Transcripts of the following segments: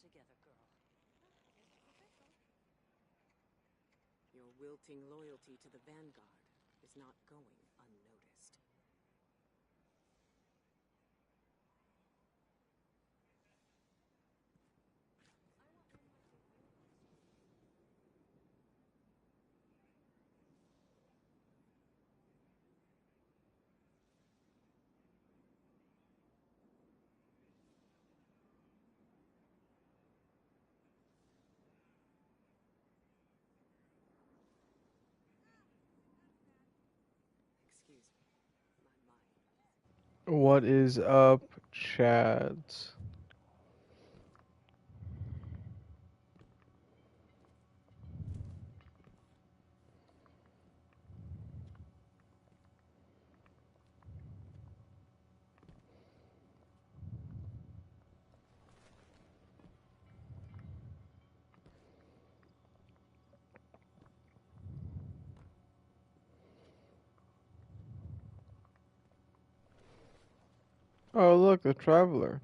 together, girl. Your wilting loyalty to the Vanguard is not going unnoticed. Excuse me, my mind. What is up, Chads? Oh, look, the Traveler.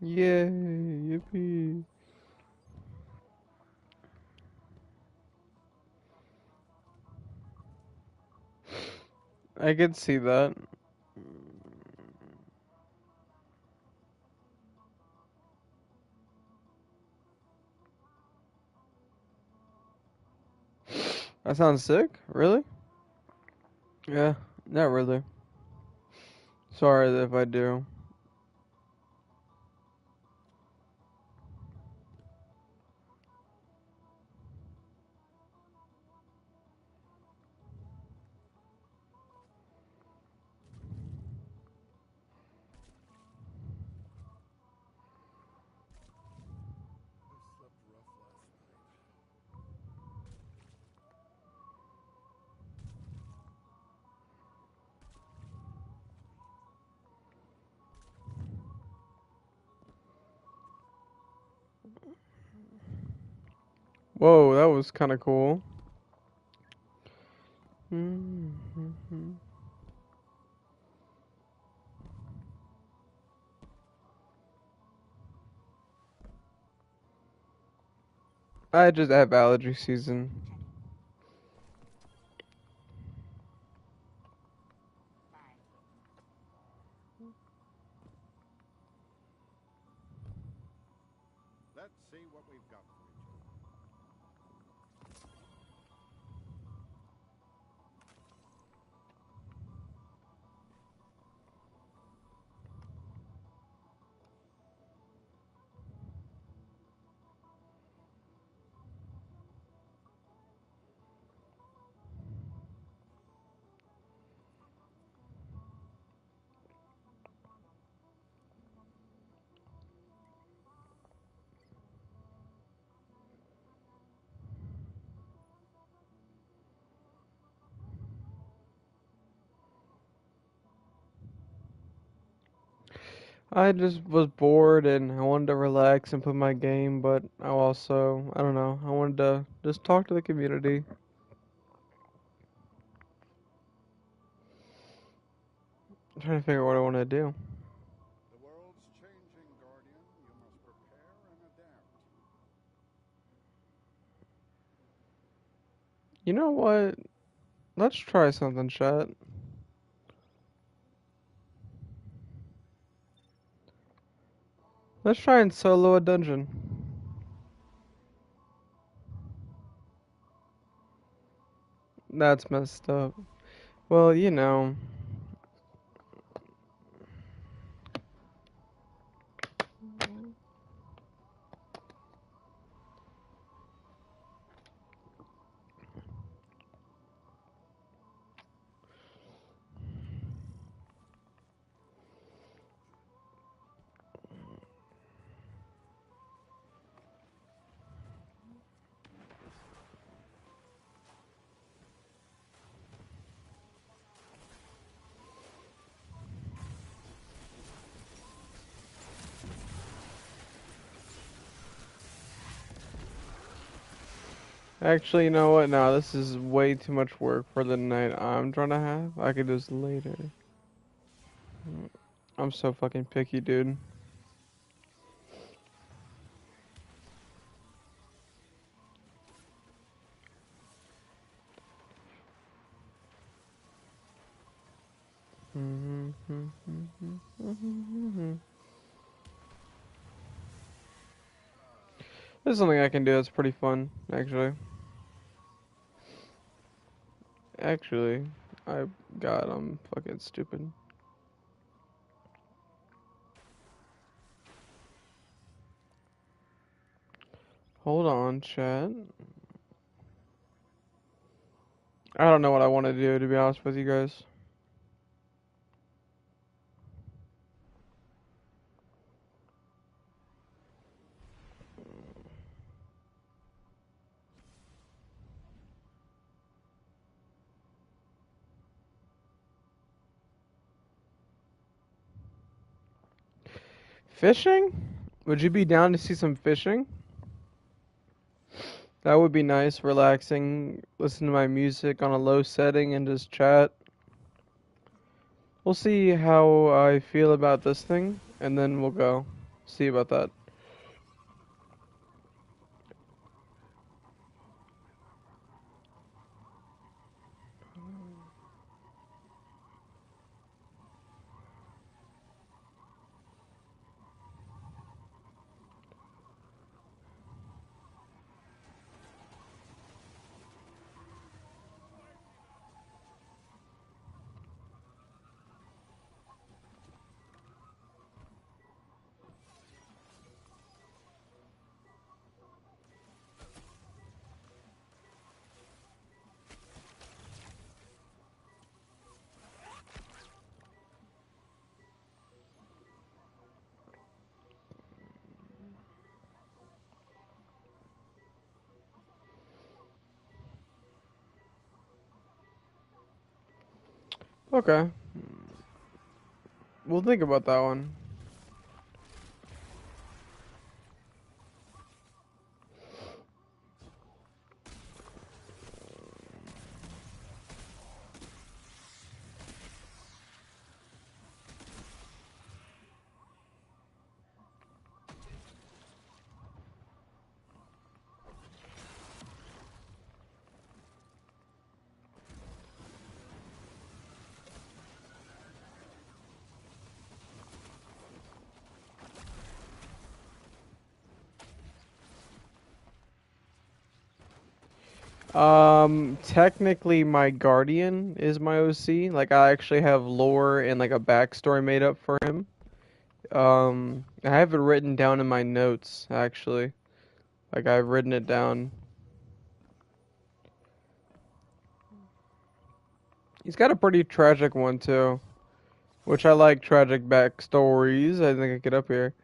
Yay, yippee. I could see that. That sounds sick? Really? Yeah, not really. Sorry if I do. Whoa, that was kind of cool. I just have allergy season. Let's see what we've got for each other. I just was bored and I wanted to relax and play my game, but I don't know, I wanted to just talk to the community. I'm trying to figure out what I want to do. The world's changing, Guardian. You must prepare and adapt. You know what? Let's try something, chat. Let's try and solo a dungeon. That's messed up. Well, you know. Actually, you know what? No, this is way too much work for the night I'm trying to have. I could do this later. I'm so fucking picky, dude. There's something I can do that's pretty fun, actually. God, I'm fucking stupid. Hold on, chat. I don't know what I want to do, to be honest with you guys. Fishing? Would you be down to see some fishing? That would be nice, relaxing, listen to my music on a low setting and just chat. We'll see how I feel about this thing, and then we'll go. See about that. Okay. We'll think about that one. Technically my Guardian is my OC. Like, I actually have lore and like a backstory made up for him. I have it written down in my notes, actually. Like, I've written it down. He's got a pretty tragic one, too. Which I like tragic backstories. I think I get up here.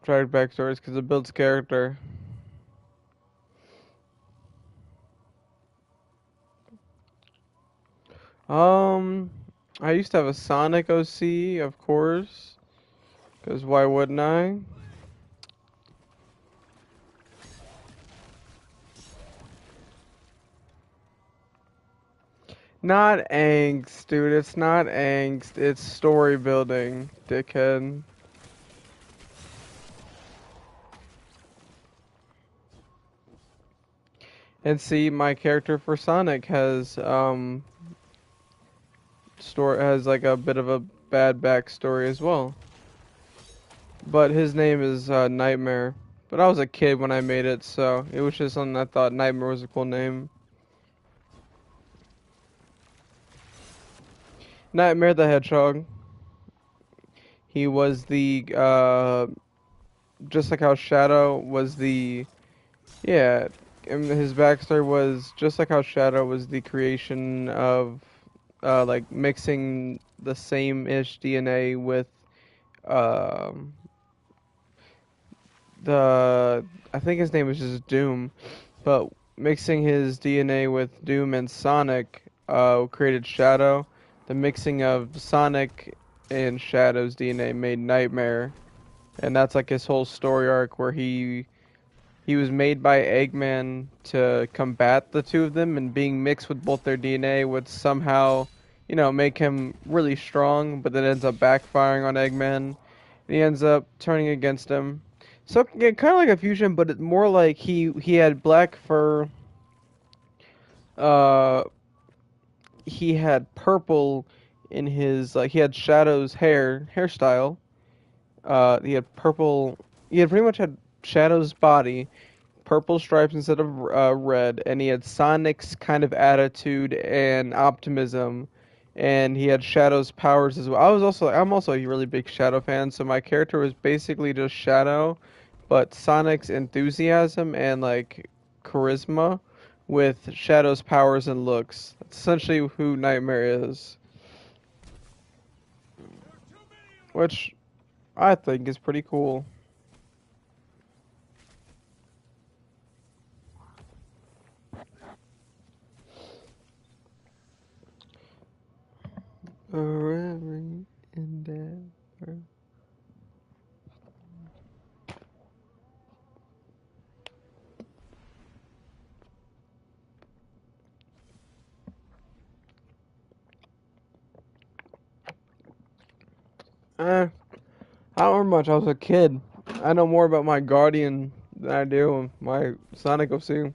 Tragic backstories, because it builds character. I used to have a Sonic OC, of course. Because why wouldn't I? Not angst, dude. It's not angst. It's story building, dickhead. And see, my character for Sonic has like a bit of a bad backstory as well. But his name is Nightmare. But I was a kid when I made it, so it was just something I thought Nightmare was a cool name. Nightmare the Hedgehog. He was the just like how Shadow was the and his backstory was just like how Shadow was the creation of like mixing the same-ish DNA with um I think his name was just Doom, but mixing his DNA with Doom and Sonic created Shadow. The mixing of Sonic and Shadow's DNA made Nightmare, and that's like his whole story arc where he He was made by Eggman to combat the two of them, and being mixed with both their DNA would somehow, make him really strong, but then ends up backfiring on Eggman. And he ends up turning against him. So, yeah, kind of like a fusion, but more like he had black fur, uh, he had purple in his, like, he had Shadow's hairstyle. He had purple, he had pretty much had Shadow's body, purple stripes instead of red, and he had Sonic's kind of attitude and optimism, and he had Shadow's powers as well. I'm also a really big Shadow fan, so my character was basically just Shadow, but Sonic's enthusiasm and like charisma with Shadow's powers and looks. That's essentially who Nightmare is, which I think is pretty cool. Forever and ever. I don't remember much. I was a kid. I know more about my Guardian than I do my Sonic OC.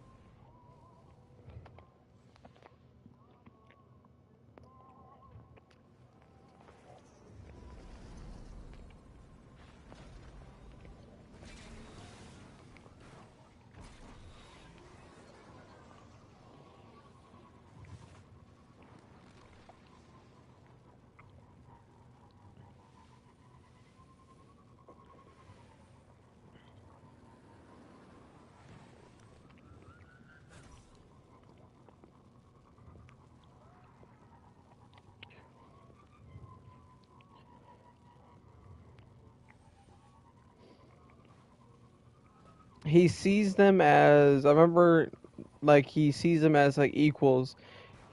He sees them as, I remember, like, he sees them as, like, equals.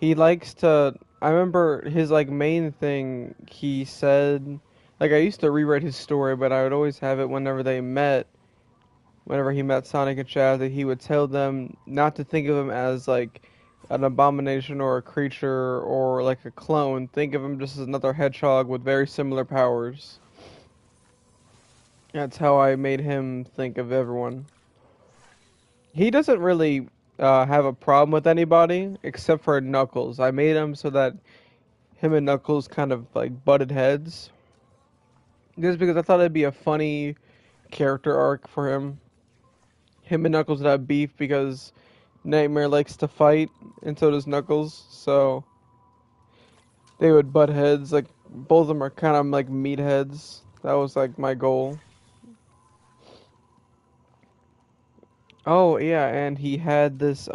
He likes to, I remember his, like, main thing he said, like, I used to rewrite his story, but I would always have it whenever he met Sonic and Shadow, that he would tell them not to think of him as, like, an abomination or a creature or, like, a clone. Think of him just as another hedgehog with very similar powers. That's how I made him think of everyone. He doesn't really have a problem with anybody except for Knuckles. I made him so that him and Knuckles kind of like butted heads. Just because I thought it'd be a funny character arc for him. Him and Knuckles would have beef because Nightmare likes to fight, and so does Knuckles. So they would butt heads. Like both of them are kind of like meatheads. That was like my goal. Oh yeah, and he had this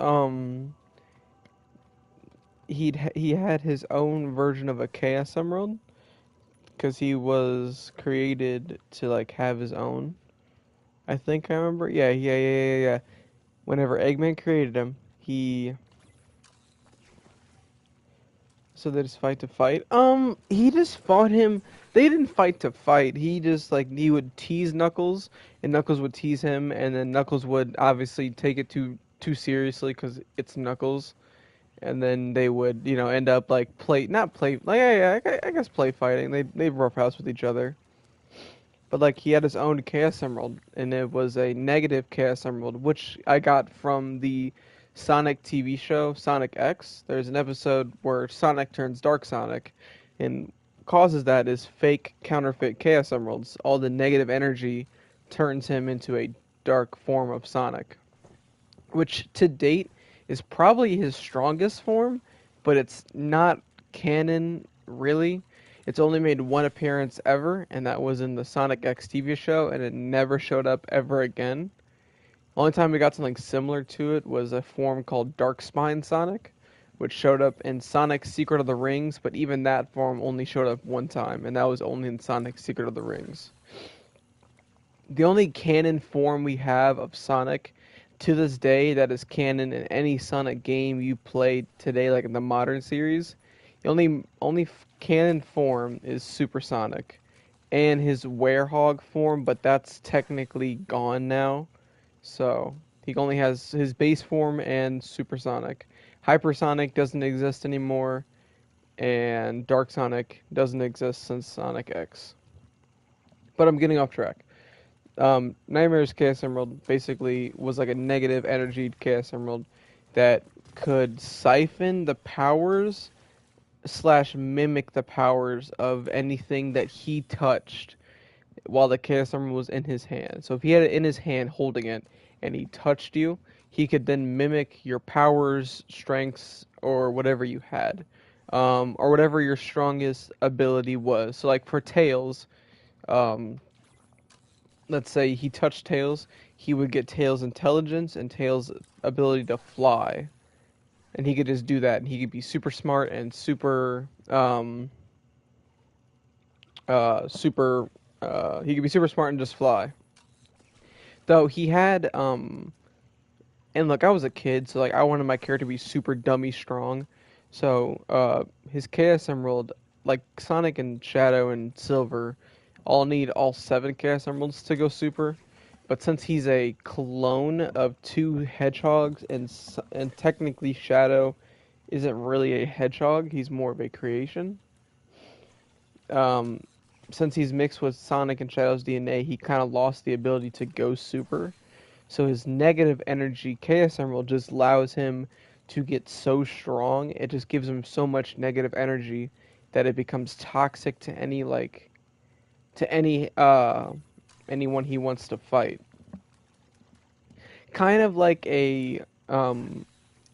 he had his own version of a Chaos Emerald because he was created to like have his own. I think I remember. Yeah. Whenever Eggman created him, so they just fight to fight. He just fought him. They didn't fight to fight. He just like he would tease Knuckles, and Knuckles would tease him, and then Knuckles would obviously take it too seriously because it's Knuckles, and then they would end up like not play like I guess play fighting. They roughhouse with each other. But like he had his own Chaos Emerald, and it was a negative Chaos Emerald, which I got from the Sonic TV show Sonic X. There's an episode where Sonic turns Dark Sonic, and causes that is fake counterfeit Chaos Emeralds. All the negative energy turns him into a dark form of Sonic, which to date is probably his strongest form, but it's not canon really. It's only made one appearance ever, and that was in the Sonic X TV show, and it never showed up ever again. Only time we got something similar to it was a form called Darkspine Sonic, which showed up in Sonic Secret of the Rings, but even that form only showed up one time, and that was only in Sonic Secret of the Rings. The only canon form we have of Sonic to this day that is canon in any Sonic game you play today, like in the modern series, the only canon form is Supersonic, and his Werehog form, but that's technically gone now. So He only has his base form and supersonic. Hypersonic doesn't exist anymore, and Dark Sonic doesn't exist since Sonic X. But I'm getting off track. Nightmare's Chaos Emerald basically was like a negative energy Chaos Emerald that could siphon the powers slash mimic the powers of anything that he touched while the Chaos Emerald was in his hand. So if he had it in his hand holding it and he touched you, he could then mimic your powers, strengths, or whatever you had. Or whatever your strongest ability was. So like for Tails, um, let's say he touched Tails, he would get Tails' intelligence and Tails' ability to fly. And he could just do that, and he could be super smart and he could be super smart and just fly. Though he had, and look, I was a kid, so like I wanted my character to be super dummy strong. So, his Chaos Emerald, like Sonic and Shadow and Silver, all need all 7 Chaos Emeralds to go super. But since he's a clone of 2 hedgehogs, and technically Shadow isn't really a hedgehog, he's more of a creation. Um, since he's mixed with Sonic and Shadow's DNA, he kind of lost the ability to go super. So his negative energy Chaos Emerald just allows him to get so strong. It just gives him so much negative energy that it becomes toxic to anyone he wants to fight. Kind of like a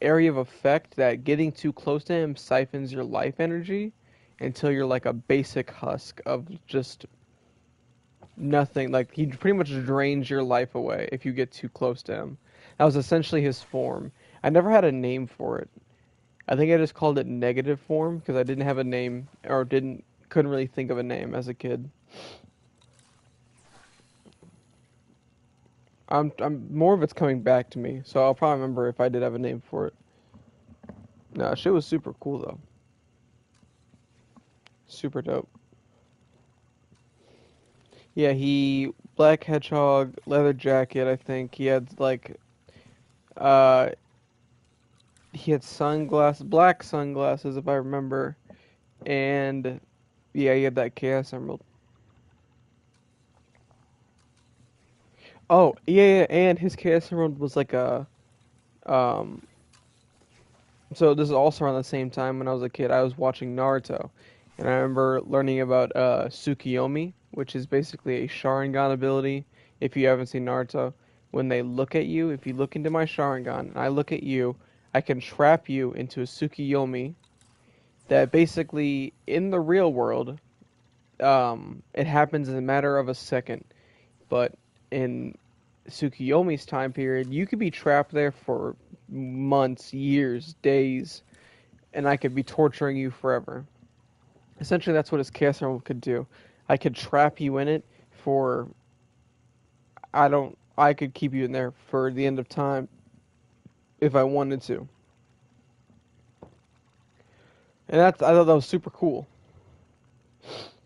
area of effect that getting too close to him siphons your life energy until you're like a basic husk of just nothing. Like he pretty much drains your life away if you get too close to him. That was essentially his form. I never had a name for it. I think I just called it negative form because I didn't have a name or couldn't really think of a name as a kid. I'm more of it's coming back to me, so I'll probably remember if I did have a name for it. No, shit was super cool though. Super dope. Yeah, black hedgehog, leather jacket, I think. Uh he had black sunglasses if I remember. And yeah, he had that Chaos Emerald. Oh, yeah, and his Chaos Emerald was like um so this is also around the same time when I was a kid. I was watching Naruto, and I remember learning about Tsukiyomi, which is basically a Sharingan ability. If you haven't seen Naruto, when they look at you, if you look into my Sharingan and I look at you, I can trap you into a Tsukiyomi that basically in the real world, it happens in a matter of a second, but in Tsukiyomi's time period, you could be trapped there for months, years, days, and I could be torturing you forever. Essentially, that's what his Chaos Emerald could do. I could trap you in it for I could keep you in there for the end of time if I wanted to. And I thought that was super cool.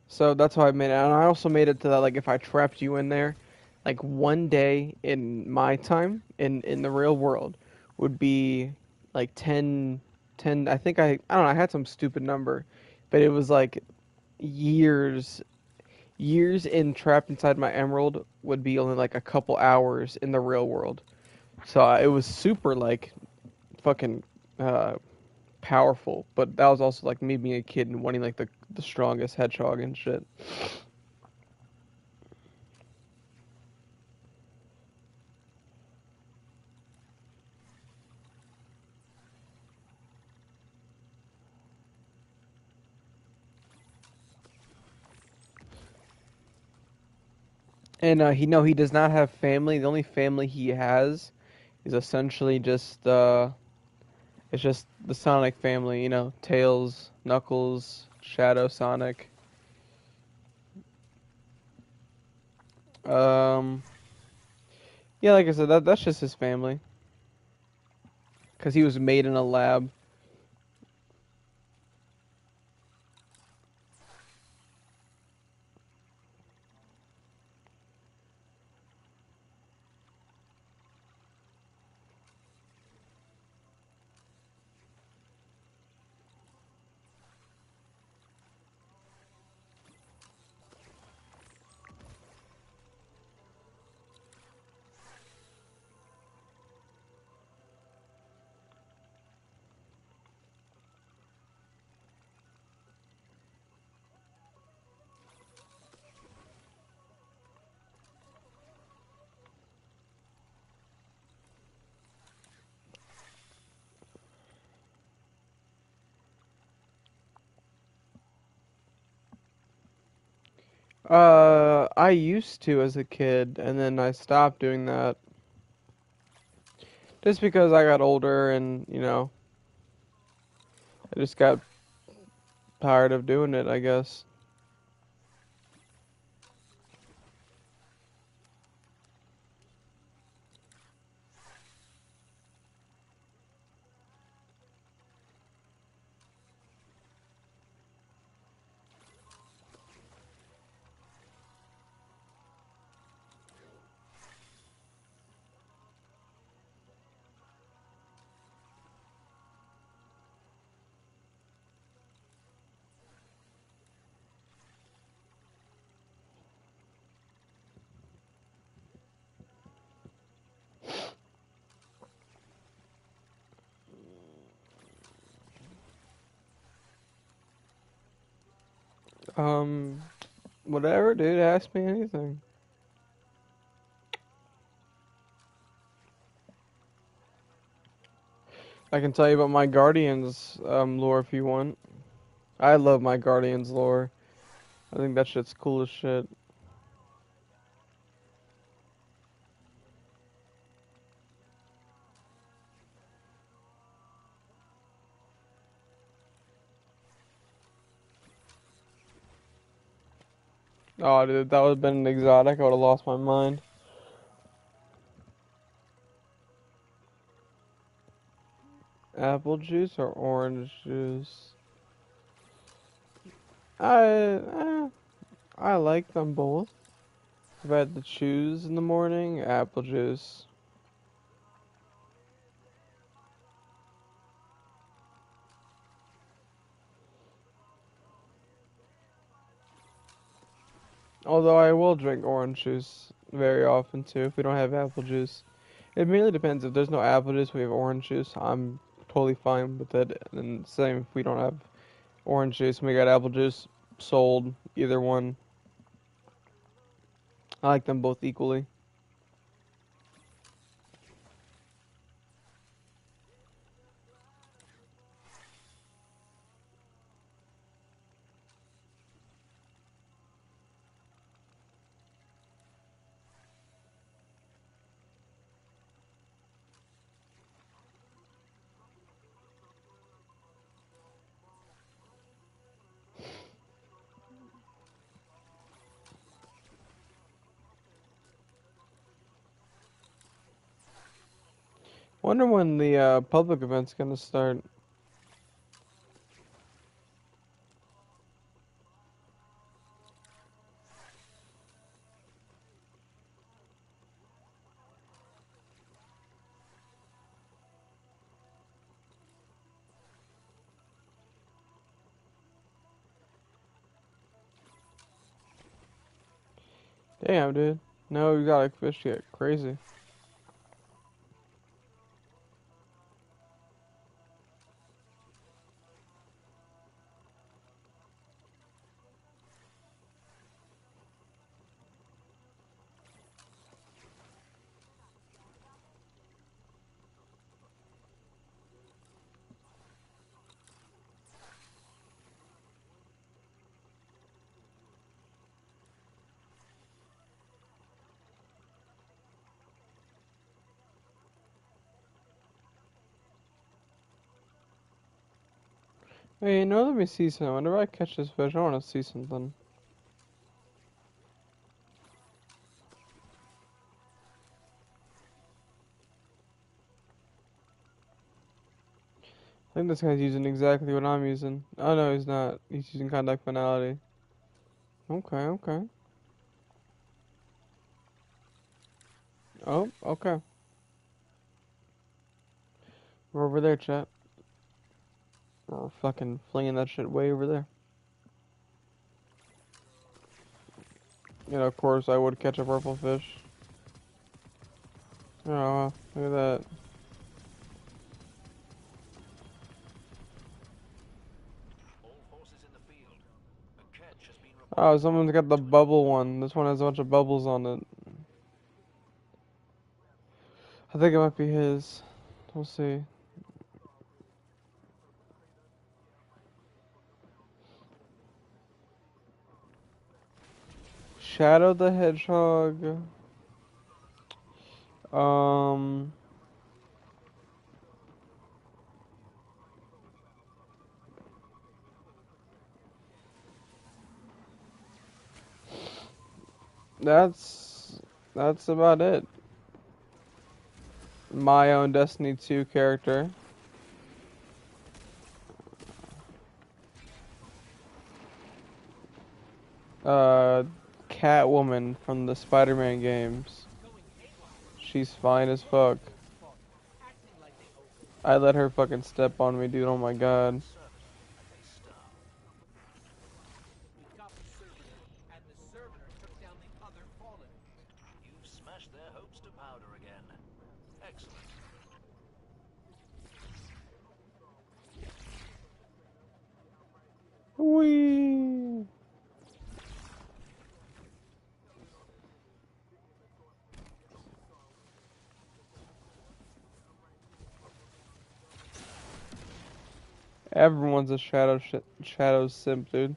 So that's how I made it. And I also made it to that, like, if I trapped you in there, like, one day in my time, in the real world, would be, like, 10 I think I don't know, I had some stupid number, but it was, like, years, years in trapped inside my emerald would be only, like, a couple hours in the real world. So it was super, like, fucking, powerful, but that was also, like, me being a kid and wanting, like, the strongest hedgehog and shit. And he does not have family. The only family he has is essentially just it's just the Sonic family, Tails, Knuckles, Shadow, Sonic. Um yeah, like I said, that's just his family cuz he was made in a lab. I used to as a kid, and then I stopped doing that. Just because I got older and, I just got tired of doing it, I guess. Um, Whatever, dude, ask me anything. I can tell you about my Guardians lore if you want. I love my Guardians lore. I think that shit's cool as shit. Oh, dude, that would have been an exotic. I would have lost my mind. Apple juice or orange juice? I like them both. If I had to choose in the morning, apple juice. Although I will drink orange juice very often too if we don't have apple juice. It mainly depends. If there's no apple juice, we have orange juice. I'm totally fine with it. And same if we don't have orange juice and we got apple juice, sold. Either one. I like them both equally. Wonder when the public event's gonna start. Damn, dude. No, you got like fish get crazy. Hey, let me see something. Whenever I catch this fish, I want to see something. I think this guy's using exactly what I'm using. Oh no, he's not. He's using contact finality. Okay, okay. Oh, okay. We're over there, chat. We're fucking flinging that shit way over there. Of course, I would catch a purple fish. Oh, look at that. Oh, someone's got the bubble one. This one has a bunch of bubbles on it. I think it might be his. We'll see. Shadow the Hedgehog. Um, that's about it. My own Destiny 2 character. Uh, Catwoman from the Spider-Man games. She's fine as fuck. I let her fucking step on me, dude. Oh my god. You've smashed their hopes to powder again. Excellent. Whee! Everyone's a shadow simp, dude.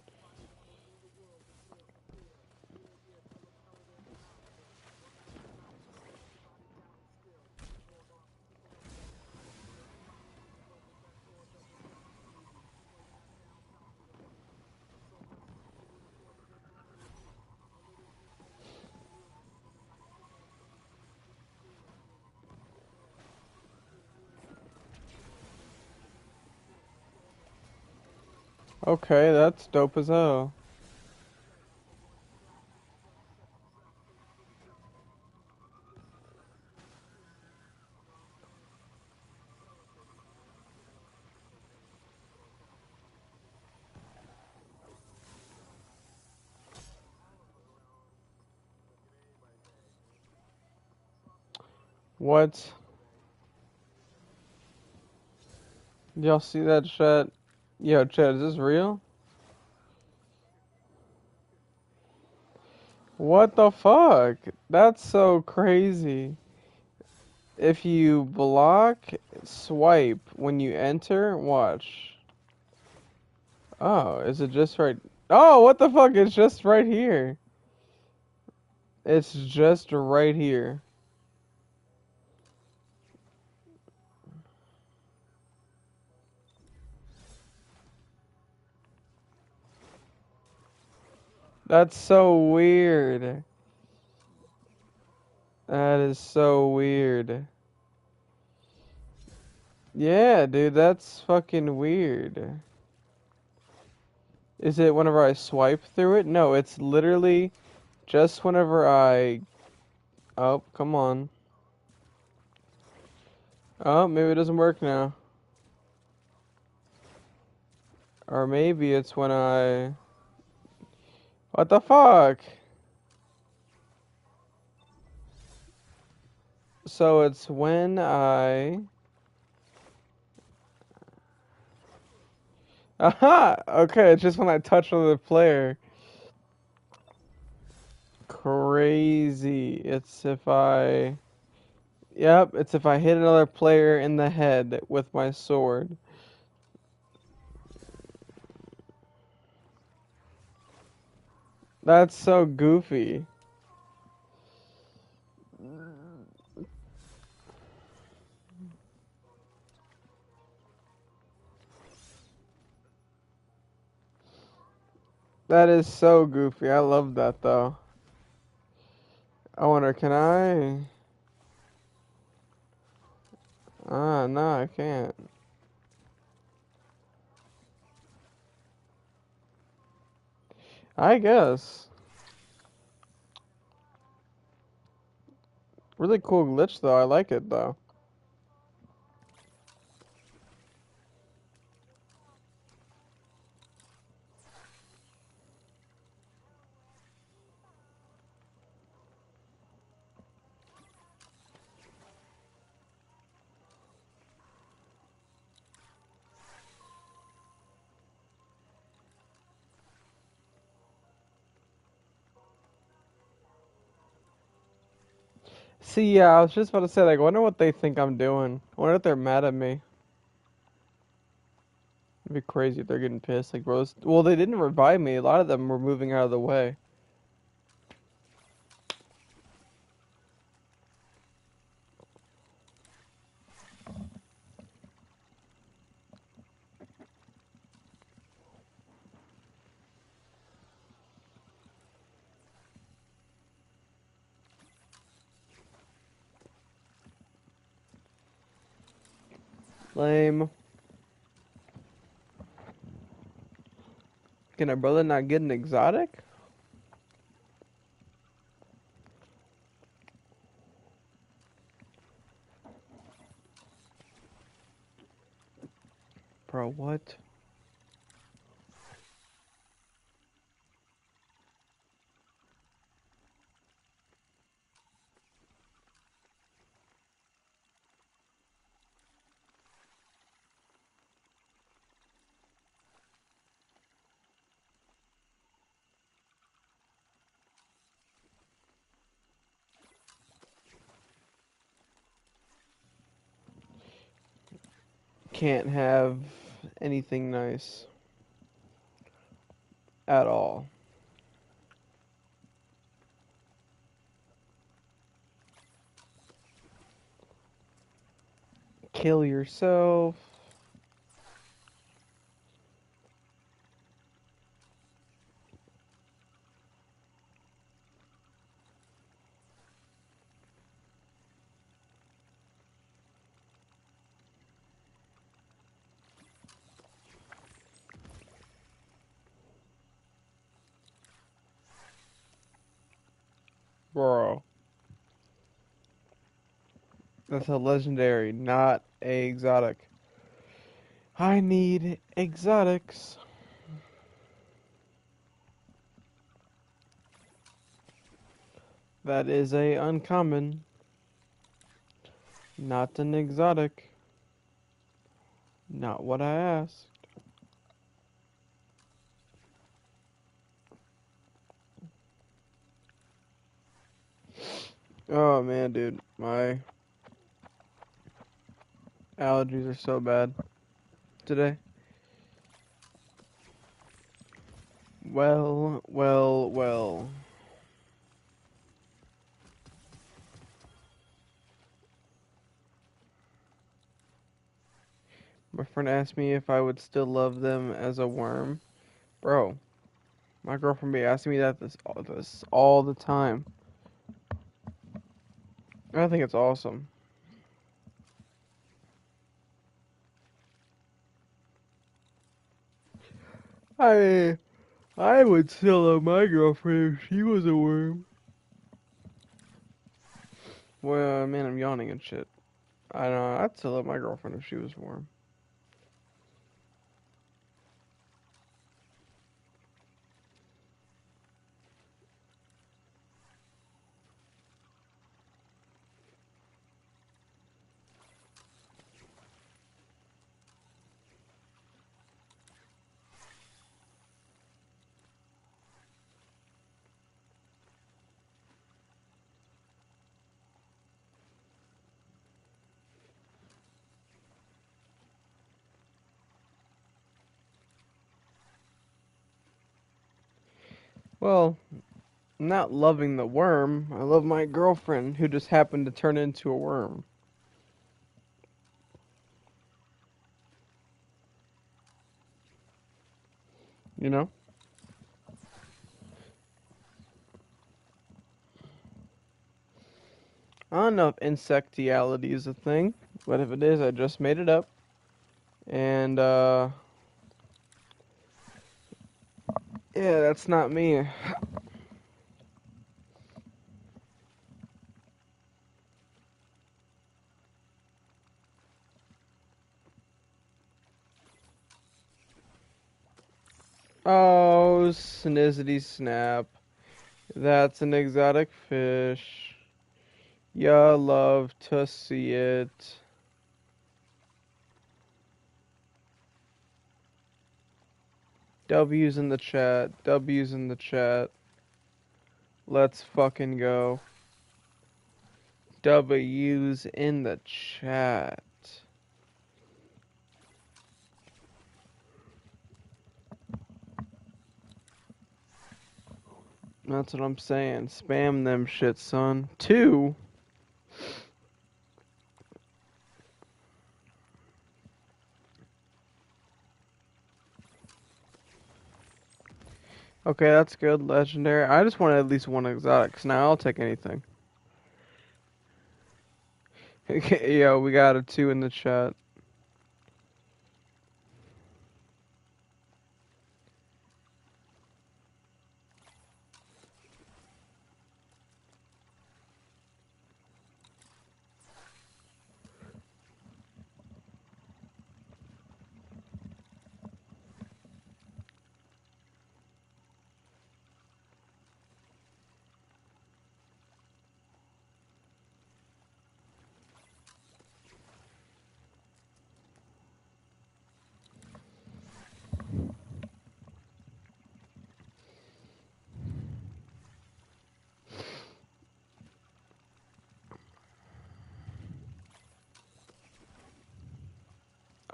Okay, that's dope as hell. What? Y'all see that shit? Yo, Chad, is this real? What the fuck? That's so crazy. If you block, swipe when you enter, watch. Oh, is it just right? Oh, what the fuck? It's just right here. It's just right here. That's so weird. That is so weird. Yeah, dude, that's fucking weird. Is it whenever I swipe through it? No, it's literally just whenever I... Oh, come on. Oh, maybe it doesn't work now. Or maybe it's when I... What the fuck? So it's when I... Aha! Okay, it's just when I touch another player. Crazy. It's if I... Yep, it's if I hit another player in the head with my sword. That's so goofy. That is so goofy. I love that though. I wonder, can I? Ah, no, I can't. I guess. Really cool glitch though. I like it though. See, yeah, I was just about to say, like, I wonder what they think I'm doing. I wonder if they're mad at me. It'd be crazy if they're getting pissed. Like, bros. Well, they didn't revive me. A lot of them were moving out of the way. Lame. Can a brother not get an exotic? Bro, what? Can't have anything nice at all. Kill yourself. Bro. That's a legendary, not a exotic. I need exotics. That is a uncommon, not an exotic. Not what I asked. Oh man, dude, my allergies are so bad today. Well. My friend asked me if I would still love them as a worm. Bro, my girlfriend be asking me this all the time. I think it's awesome. I would still love my girlfriend if she was a worm. Well, man, I'm yawning and shit. I know, I'd still love my girlfriend if she was a worm. Well, I'm not loving the worm. I love my girlfriend who just happened to turn into a worm. You know? I don't know if insectiality is a thing, but if it is, I just made it up. And, yeah, that's not me. Oh, snizzity snap. That's an exotic fish. Ya love to see it. W's in the chat. W's in the chat. Let's fucking go. W's in the chat. That's what I'm saying. Spam them shit, son. 2. Okay, that's good. Legendary. I just wanted at least one exotic. So now I'll take anything. Yo, we got a 2 in the chat.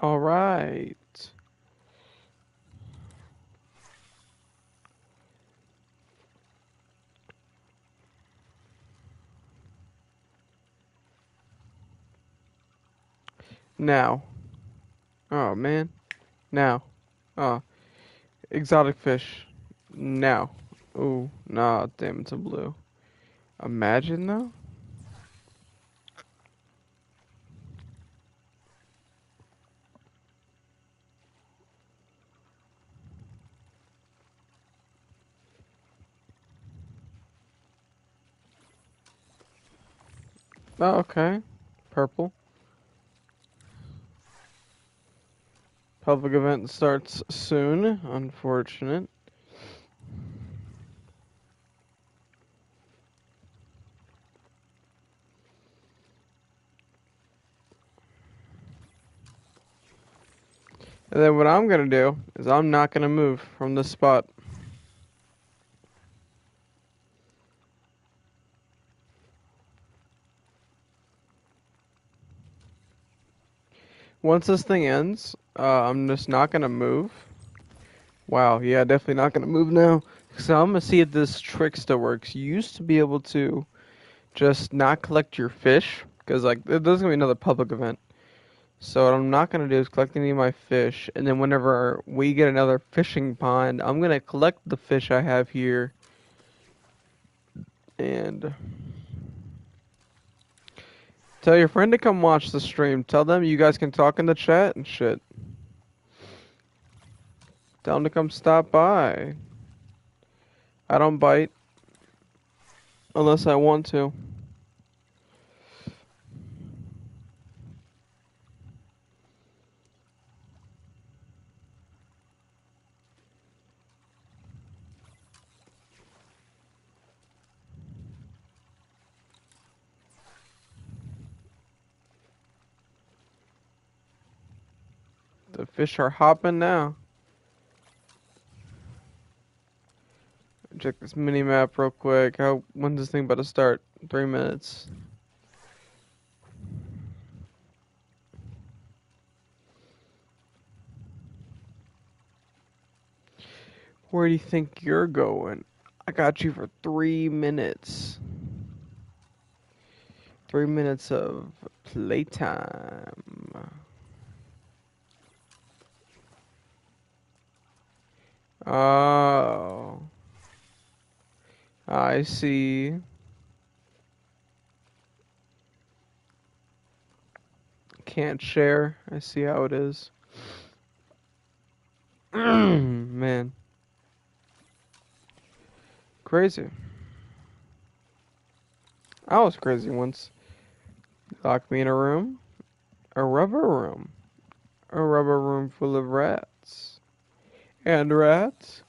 All right. Now. Oh man. Now. Oh, exotic fish. Now. Ooh, nah, damn, it's a blue. Imagine though. Oh, okay. Purple. Public event starts soon. Unfortunate. And then what I'm gonna do is I'm not gonna move from this spot. Once this thing ends, I'm just not gonna move. Wow, yeah, definitely not gonna move now. So I'm gonna see if this trick still works. You used to be able to just not collect your fish, because like there's gonna be another public event. So what I'm not gonna do is collect any of my fish, and then whenever we get another fishing pond, I'm gonna collect the fish I have here, and tell your friend to come watch the stream. Tell them you guys can talk in the chat and shit. Tell them to come stop by. I don't bite unless I want to. The fish are hopping now. Check this mini map real quick. When's this thing about to start? 3 minutes. Where do you think you're going? I got you for 3 minutes. 3 minutes of playtime. Oh. I see. Can't share. I see how it is. Man. Crazy. I was crazy once. Locked me in a room. A rubber room. A rubber room full of rats. And rats?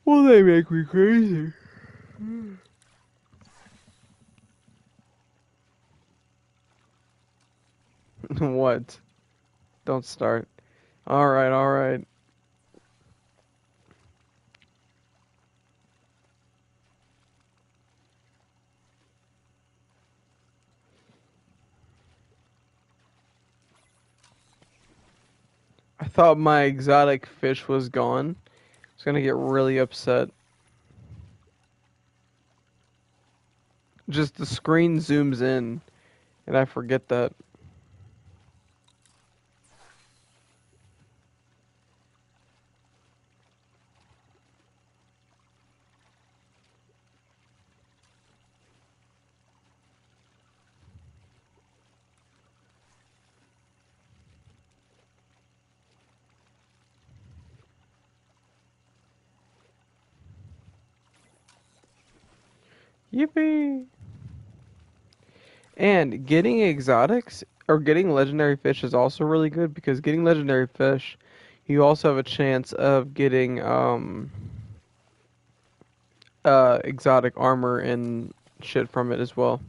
Well, they make me crazy. What? Don't start. Alright, alright. I thought my exotic fish was gone. I was gonna get really upset. Just the screen zooms in, and I forget that. Yippee! And getting exotics or getting legendary fish is also really good because getting legendary fish, you also have a chance of getting exotic armor and shit from it as well.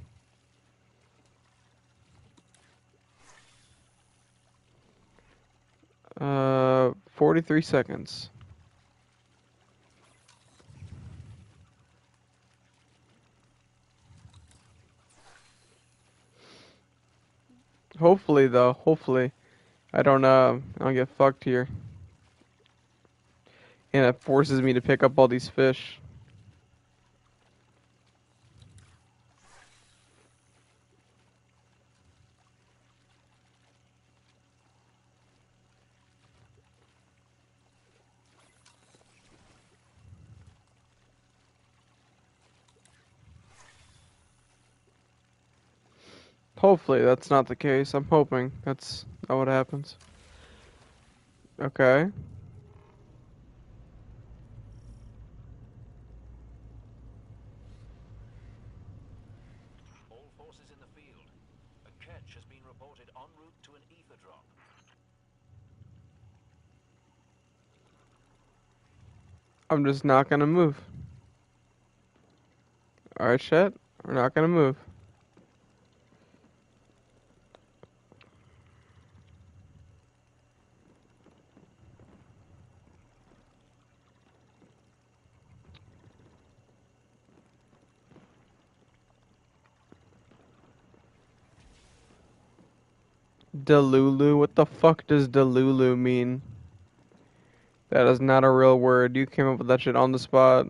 43 seconds. Hopefully though, hopefully. I don't get fucked here. And it forces me to pick up all these fish. Hopefully that's not the case. I'm hoping that's not what happens. Okay. All forces in the field. A catch has been reported en route to an ether drop. I'm just not gonna move. Alright, Chet. We're not gonna move. Delulu? What the fuck does Delulu mean? That is not a real word. You came up with that shit on the spot.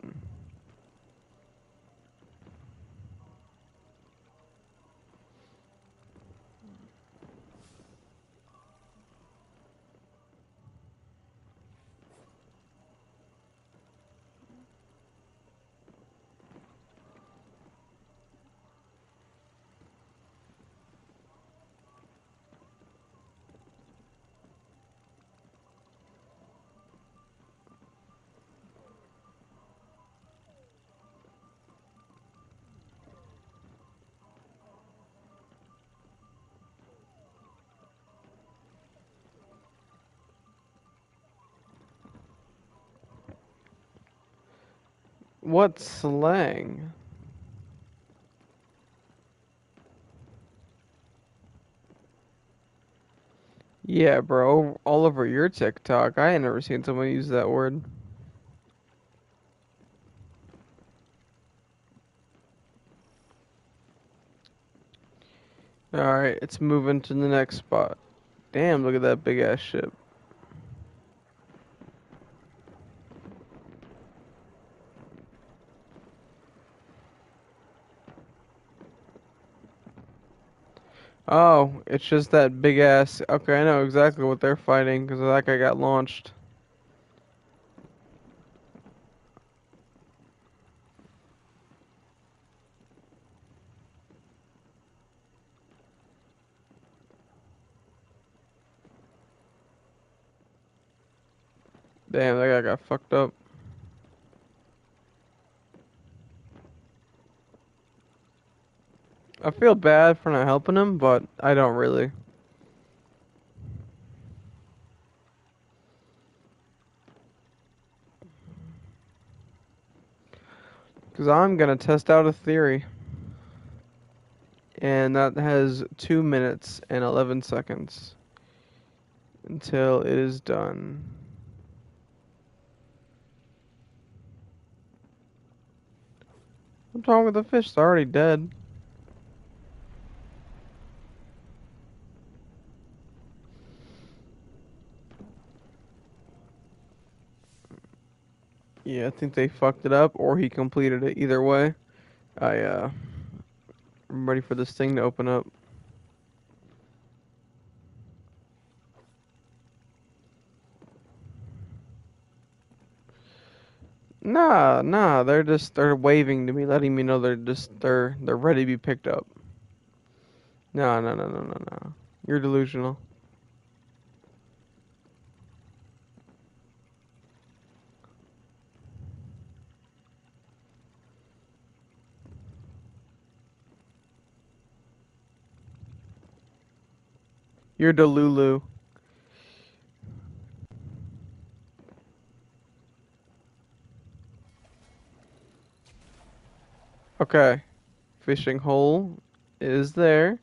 What slang? Yeah, bro. All over your TikTok. I ain't never seen someone use that word. Alright, it's moving to the next spot. Damn, look at that big ass ship. Oh, it's just that big ass. Okay, I know exactly what they're fighting because that guy got launched. Damn, that guy got fucked up. I feel bad for not helping him, but I don't really. Because I'm gonna test out a theory. And that has 2 minutes and 11 seconds until it is done. What's wrong with the fish? It's already dead. Yeah, I think they fucked it up, or he completed it. Either way, I'm ready for this thing to open up. Nah, they're waving to me, letting me know they're ready to be picked up. No. You're delusional. You're Delulu. Okay. Fishing hole is there.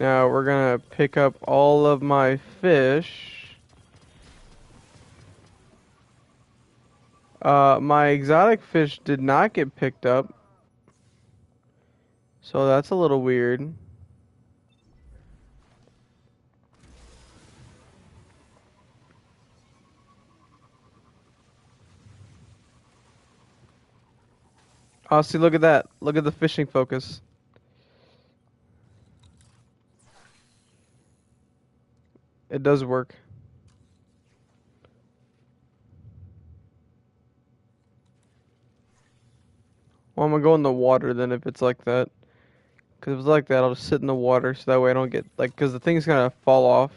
Now we're gonna pick up all of my fish. My exotic fish did not get picked up. So that's a little weird. Oh, see, look at that. Look at the fishing focus. It does work. Well, I'm gonna go in the water then if it's like that. Because if it's like that, I'll just sit in the water so that way I don't get, like, because the thing's gonna fall off.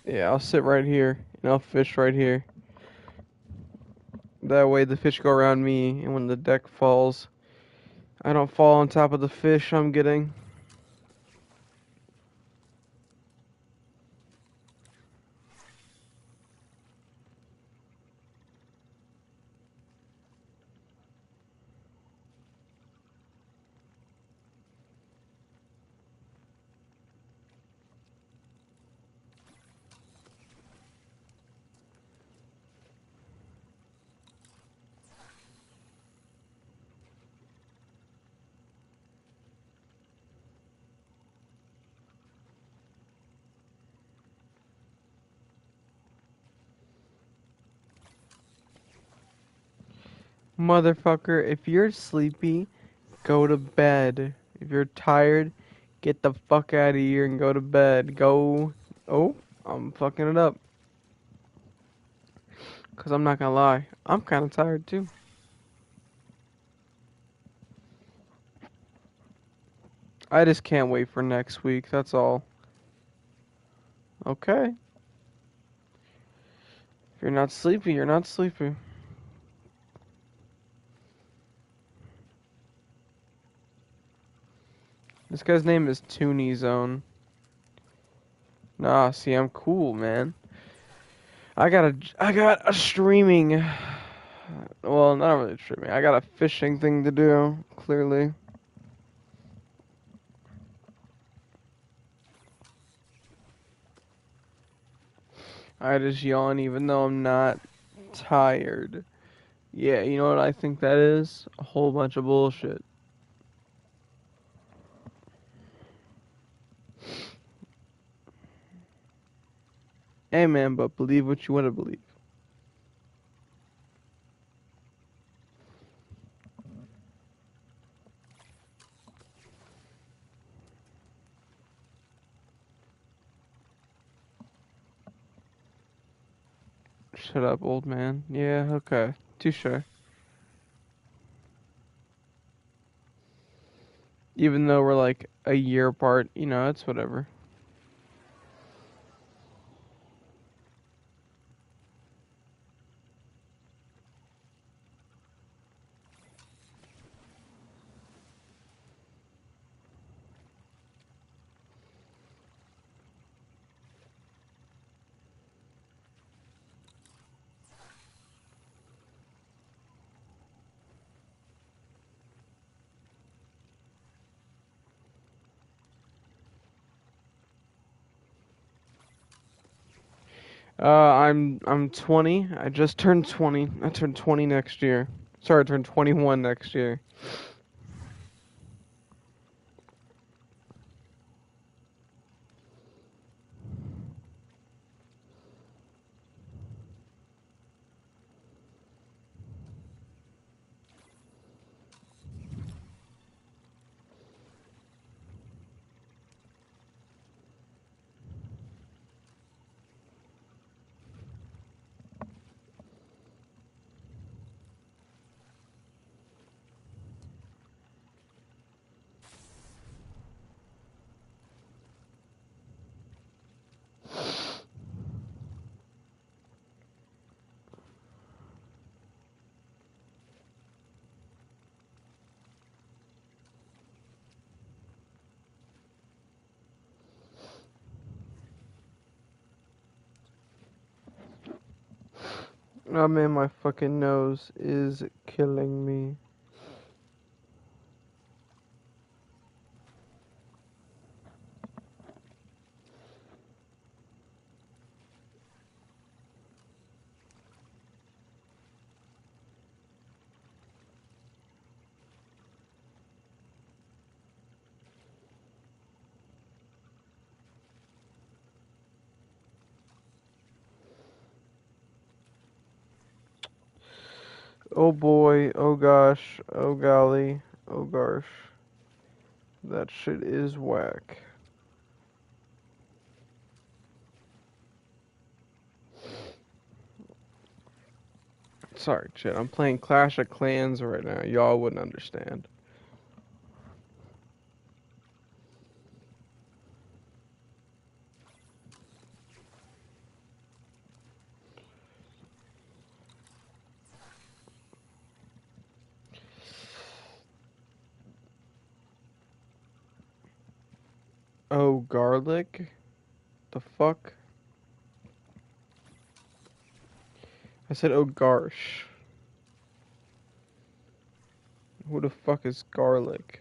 Yeah, I'll sit right here and I'll fish right here. That way the fish go around me, and when the deck falls, I don't fall on top of the fish I'm getting. Motherfucker, if you're sleepy, go to bed. If you're tired, get the fuck out of here and go to bed. Go. Oh, I'm fucking it up. Because I'm not gonna lie, I'm kind of tired too. I just can't wait for next week, that's all. Okay. If you're not sleepy, you're not sleepy. This guy's name is Toonie Zone. Nah, see, I'm cool, man. I got a streaming. Well, not really streaming. I got a fishing thing to do, clearly. I just yawn even though I'm not tired. Yeah, you know what I think that is? A whole bunch of bullshit. Hey man, but believe what you want to believe. Shut up, old man. Yeah, okay. Touche. Even though we're like a year apart, you know, it's whatever. I'm 20. I just turned 20. I turn 20 next year. Sorry, I turn 21 next year. Oh man, my fucking nose is killing me. Oh boy, oh gosh, oh golly, oh gosh. That shit is whack. Sorry, shit, I'm playing Clash of Clans right now. Y'all wouldn't understand. Oh, garlic? The fuck? I said, oh garsh. Who the fuck is garlic?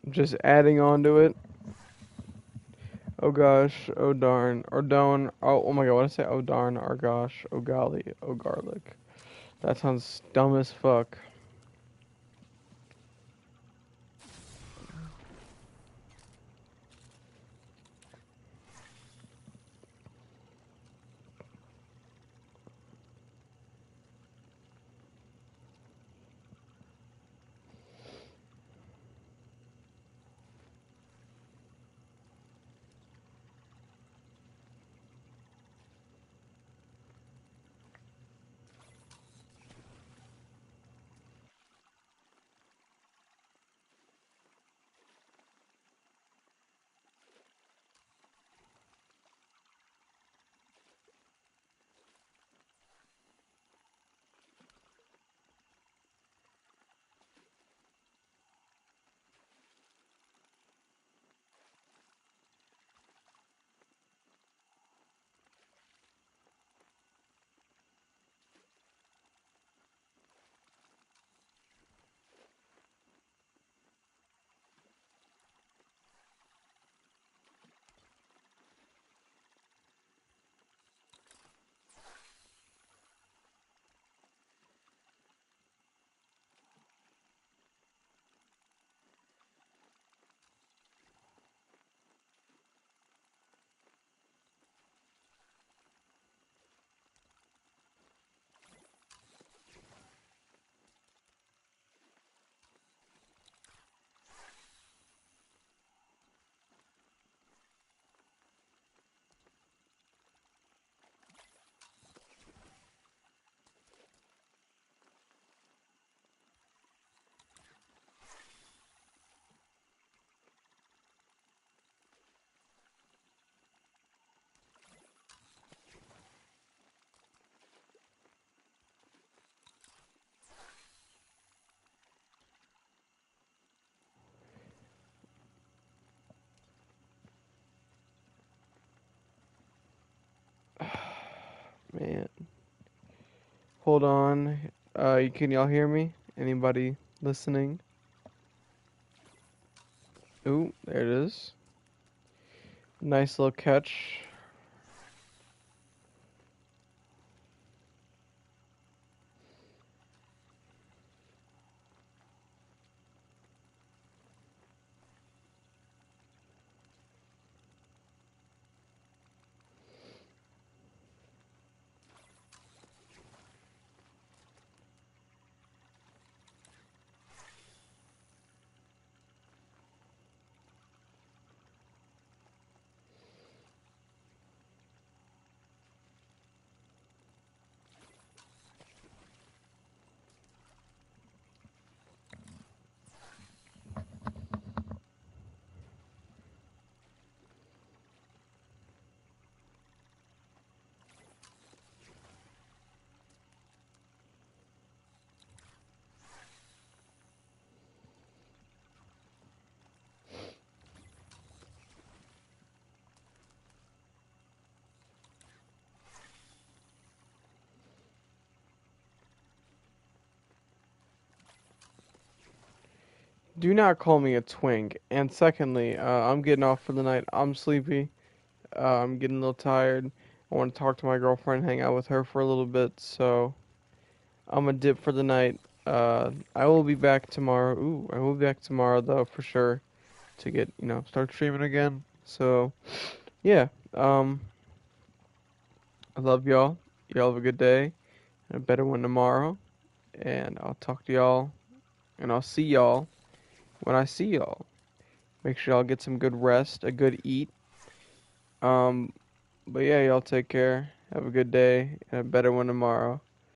Just adding on to it. Oh gosh, oh darn, or don't. Oh my god, what did I say? Oh darn, oh gosh, oh golly, oh garlic. That sounds dumb as fuck. Man. Hold on. Can y'all hear me? Anybody listening? Ooh, there it is. Nice little catch. do not call me a twink. And secondly, I'm getting off for the night. I'm sleepy. I'm getting a little tired. I want to talk to my girlfriend, hang out with her for a little bit. So I'm gonna dip for the night. I will be back tomorrow. Ooh, I will be back tomorrow though for sure to get start streaming again. So yeah, I love y'all. Y'all have a good day and a better one tomorrow. And I'll talk to y'all and I'll see y'all when I see y'all. Make sure y'all get some good rest, a good eat. But yeah, y'all take care. Have a good day and a better one tomorrow.